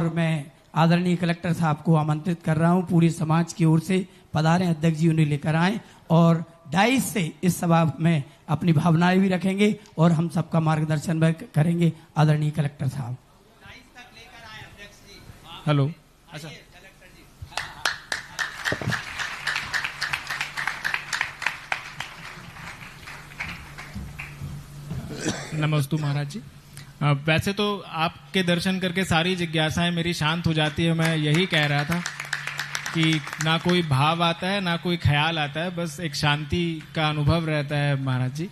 और मैं आदरणीय कलेक्टर साहब को आमंत्रित कर रहा हूं, पूरी समाज की ओर से पधारें, अध्यक्ष जी उन्हें लेकर आएं और डाइस से इस सभा में अपनी भावनाएं भी रखेंगे और हम सबका मार्गदर्शन भी करेंगे। आदरणीय कलेक्टर साहब डाइस तक लेकर आए अध्यक्ष जी। हेलो, अच्छा कलेक्टर जी। नमस्ते महाराज जी। वैसे तो आपके दर्शन करके सारी जिज्ञासाएं मेरी शांत हो जाती है। मैं यही कह रहा था कि ना कोई भाव आता है ना कोई ख्याल आता है, बस एक शांति का अनुभव रहता है महाराज जी।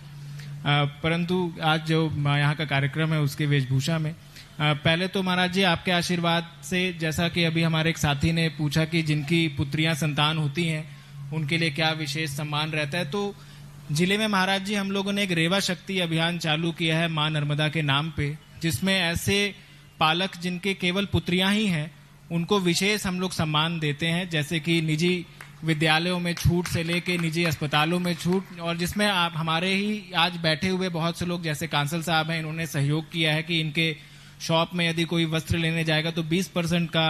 परंतु आज जो यहाँ का कार्यक्रम है उसके वेशभूषा में पहले तो महाराज जी आपके आशीर्वाद से, जैसा कि अभी हमारे एक साथी ने पूछा कि जिनकी पुत्रियां संतान होती हैं उनके लिए क्या विशेष सम्मान रहता है, तो जिले में महाराज जी हम लोगों ने एक रेवा शक्ति अभियान चालू किया है मां नर्मदा के नाम पे, जिसमें ऐसे पालक जिनके केवल पुत्रियां ही हैं उनको विशेष हम लोग सम्मान देते हैं, जैसे कि निजी विद्यालयों में छूट से लेके निजी अस्पतालों में छूट, और जिसमें आप हमारे ही आज बैठे हुए बहुत से लोग जैसे कांसल साहब हैं, इन्होंने सहयोग किया है कि इनके शॉप में यदि कोई वस्त्र लेने जाएगा तो 20% का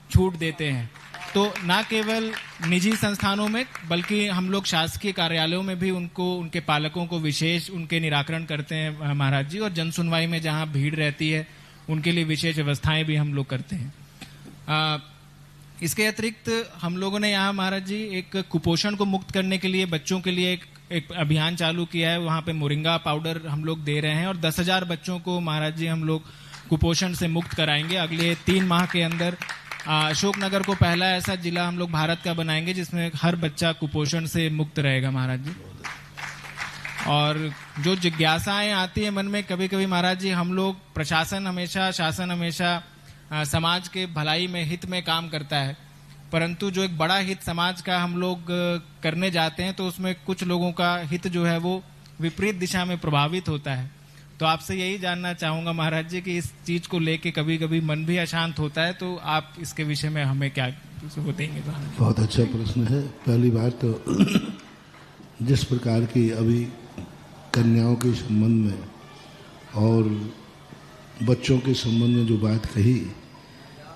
छूट देते हैं। तो ना केवल निजी संस्थानों में बल्कि हम लोग शासकीय कार्यालयों में भी उनको, उनके पालकों को विशेष उनके निराकरण करते हैं महाराज जी, और जन सुनवाई में जहां भीड़ रहती है उनके लिए विशेष व्यवस्थाएं भी हम लोग करते हैं। इसके अतिरिक्त हम लोगों ने यहाँ महाराज जी एक कुपोषण को मुक्त करने के लिए बच्चों के लिए एक अभियान चालू किया है। वहाँ पे मोरिंगा पाउडर हम लोग दे रहे हैं और 10,000 बच्चों को महाराज जी हम लोग कुपोषण से मुक्त कराएंगे अगले 3 माह के अंदर। अशोकनगर को पहला ऐसा जिला हम लोग भारत का बनाएंगे जिसमें हर बच्चा कुपोषण से मुक्त रहेगा महाराज जी। और जो जिज्ञासाएं आती है मन में कभी कभी महाराज जी, हम लोग शासन हमेशा समाज के भलाई में, हित में काम करता है, परंतु जो एक बड़ा हित समाज का हम लोग करने जाते हैं तो उसमें कुछ लोगों का हित जो है वो विपरीत दिशा में प्रभावित होता है। तो आपसे यही जानना चाहूंगा महाराज जी कि इस चीज को लेके कभी कभी मन भी अशांत होता है, तो आप इसके विषय में हमें क्या देंगे? बहुत अच्छा प्रश्न है। पहली बात तो जिस प्रकार की अभी कन्याओं के संबंध में और बच्चों के संबंध में जो बात कही,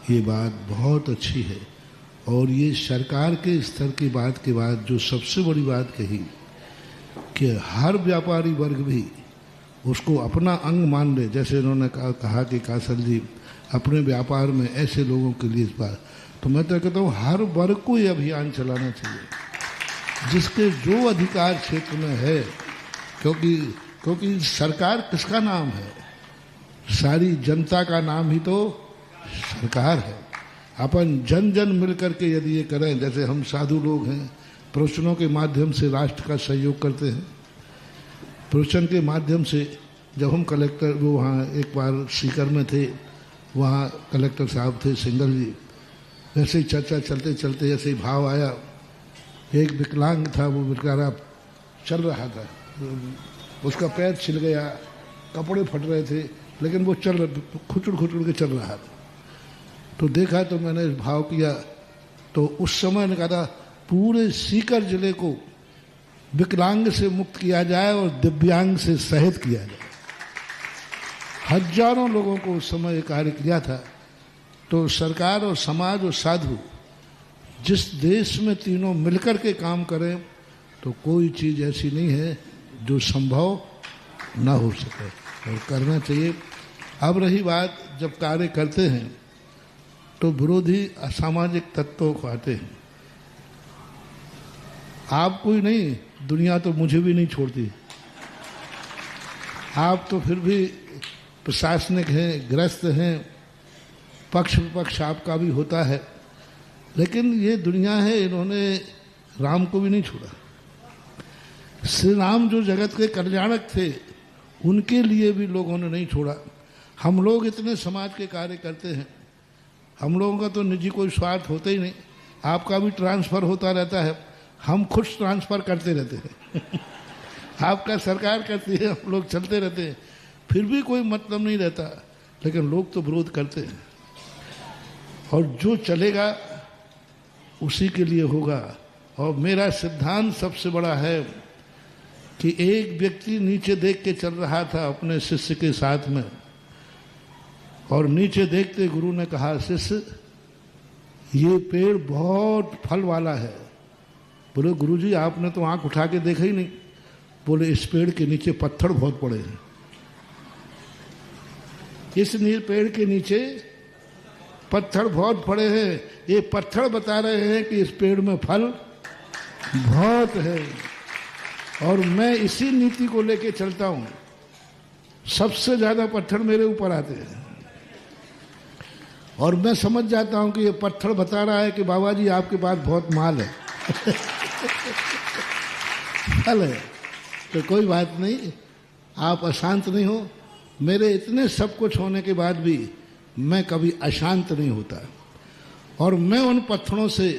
ये बात बहुत अच्छी है। और ये सरकार के स्तर की बात के बाद जो सबसे बड़ी बात कही कि हर व्यापारी वर्ग भी उसको अपना अंग मान ले, जैसे इन्होंने कहा कि कासल जी अपने व्यापार में ऐसे लोगों के लिए इस बार, तो मैं तो कहता हूँ हर वर्ग को ये अभियान चलाना चाहिए जिसके जो अधिकार क्षेत्र में है, क्योंकि सरकार किसका नाम है? सारी जनता का नाम ही तो सरकार है। अपन जन जन मिल करके यदि ये करें, जैसे हम साधु लोग हैं, प्रवचनों के माध्यम से राष्ट्र का सहयोग करते हैं। प्रवचन के माध्यम से जब हम कलेक्टर वो वहाँ एक बार सीकर में थे, वहाँ कलेक्टर साहब थे सिंगल जी, वैसे ही चर्चा चलते चलते ऐसे ही भाव आया। एक विकलांग था, वो बेचारा चल रहा था, उसका पैर छिल गया, कपड़े फट रहे थे, लेकिन वो खुचुड़ के चल रहा था। तो देखा तो मैंने भाव किया, तो उस समय ने कहा पूरे सीकर जिले को विकलांग से मुक्त किया जाए और दिव्यांग से सहित किया जाए। हजारों लोगों को उस समय कार्य किया था। तो सरकार और समाज और साधु जिस देश में तीनों मिलकर के काम करें तो कोई चीज़ ऐसी नहीं है जो संभव ना हो सके, और करना चाहिए। अब रही बात, जब कार्य करते हैं तो विरोधी असामाजिक तत्वों को आते हैं। आप कोई नहीं, दुनिया तो मुझे भी नहीं छोड़ती। आप तो फिर भी प्रशासनिक हैं, ग्रस्त हैं, पक्ष विपक्ष आपका भी होता है, लेकिन ये दुनिया है, इन्होंने राम को भी नहीं छोड़ा। श्री राम जो जगत के कल्याणक थे, उनके लिए भी लोगों ने नहीं छोड़ा। हम लोग इतने समाज के कार्य करते हैं, हम लोगों का तो निजी कोई स्वार्थ होता ही नहीं। आपका भी ट्रांसफ़र होता रहता है, हम खुद ट्रांसफ़र करते रहते हैं आपका सरकार करती है, हम लोग चलते रहते हैं, फिर भी कोई मतलब नहीं रहता, लेकिन लोग तो विरोध करते हैं। और जो चलेगा उसी के लिए होगा। और मेरा सिद्धांत सबसे बड़ा है कि एक व्यक्ति नीचे देख के चल रहा था अपने शिष्य के साथ में, और नीचे देखते गुरु ने कहा, शिष्य ये पेड़ बहुत फल वाला है। बोले गुरुजी आपने तो आंख उठा के देखा ही नहीं। बोले इस पेड़ के नीचे पत्थर बहुत पड़े हैं, इस पेड़ के नीचे पत्थर बहुत पड़े हैं। ये पत्थर बता रहे हैं कि इस पेड़ में फल बहुत है। और मैं इसी नीति को लेके चलता हूं। सबसे ज्यादा पत्थर मेरे ऊपर आते हैं और मैं समझ जाता हूं कि ये पत्थर बता रहा है कि बाबा जी आपके पास बहुत माल है फल है। तो कोई बात नहीं, आप अशांत नहीं हो। मेरे इतने सब कुछ होने के बाद भी मैं कभी अशांत नहीं होता और मैं उन पत्थरों से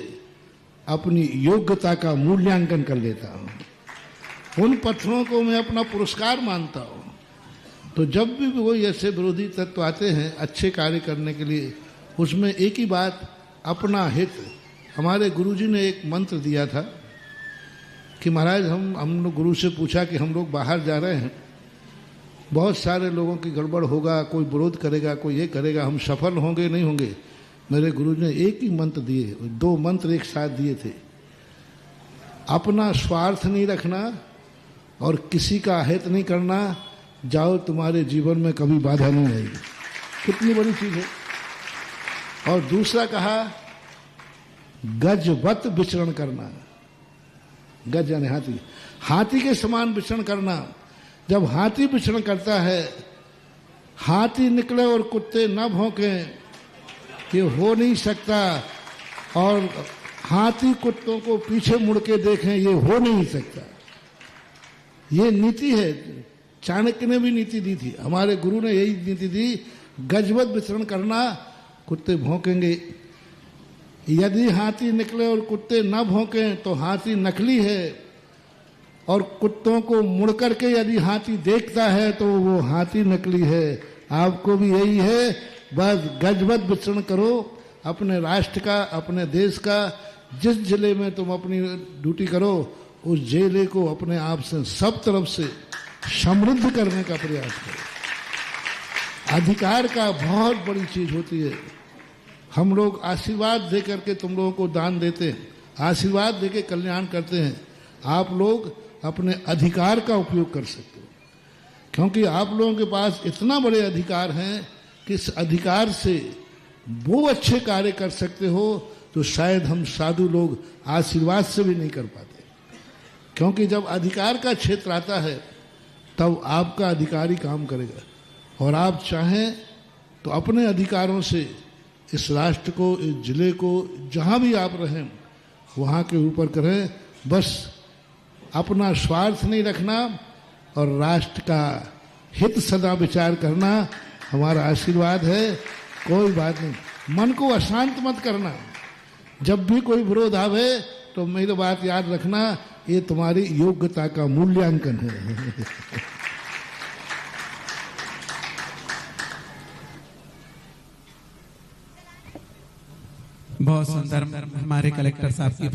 अपनी योग्यता का मूल्यांकन कर लेता हूं। उन पत्थरों को मैं अपना पुरस्कार मानता हूं। तो जब भी कोई ऐसे विरोधी तत्व आते हैं अच्छे कार्य करने के लिए, उसमें एक ही बात, अपना हित। हमारे गुरुजी ने एक मंत्र दिया था कि महाराज हम लोग गुरु से पूछा कि हम लोग बाहर जा रहे हैं, बहुत सारे लोगों की गड़बड़ होगा, कोई विरोध करेगा, कोई ये करेगा, हम सफल होंगे नहीं होंगे। मेरे गुरु ने एक ही मंत्र दिए, 2 मंत्र एक साथ दिए थे। अपना स्वार्थ नहीं रखना और किसी का हित नहीं करना, जाओ तुम्हारे जीवन में कभी बाधा नहीं आएगी। कितनी बड़ी चीज है। और दूसरा कहा गजवत विचरण करना। गज यानी हाथी, हाथी के समान विचरण करना। जब हाथी विचरण करता है, हाथी निकले और कुत्ते न भौंकें, ये हो नहीं सकता। और हाथी कुत्तों को पीछे मुड़ के देखें, ये हो नहीं सकता। ये नीति है, चाणक्य ने भी नीति दी थी, हमारे गुरु ने यही नीति दी, गजवत विचरण करना। कुत्ते भौंकेंगे, यदि हाथी निकले और कुत्ते न भौंकें तो हाथी नकली है, और कुत्तों को मुड़ करके यदि हाथी देखता है तो वो हाथी नकली है। आपको भी यही है, बस गजवत विचरण करो अपने राष्ट्र का, अपने देश का। जिस जिले में तुम अपनी ड्यूटी करो, उस जिले को अपने आप से सब तरफ से समृद्ध करने का प्रयास करो। अधिकार का बहुत बड़ी चीज होती है। हम लोग आशीर्वाद दे करके तुम लोगों को दान देते हैं, आशीर्वाद दे के कल्याण करते हैं। आप लोग अपने अधिकार का उपयोग कर सकते हो, क्योंकि आप लोगों के पास इतना बड़े अधिकार हैं कि इस अधिकार से वो अच्छे कार्य कर सकते हो तो शायद हम साधु लोग आशीर्वाद से भी नहीं कर पाते। क्योंकि जब अधिकार का क्षेत्र आता है तब आपका अधिकारी काम करेगा, और आप चाहें तो अपने अधिकारों से इस राष्ट्र को, इस जिले को, जहां भी आप रहें वहां के ऊपर करें। बस अपना स्वार्थ नहीं रखना और राष्ट्र का हित सदा विचार करना हमारा आशीर्वाद है। कोई बात नहीं, मन को अशांत मत करना। जब भी कोई विरोध आवे तो मेरी बात याद रखना, ये तुम्हारी योग्यता का मूल्यांकन है। बहुत सुंदर हमारे कलेक्टर साहब की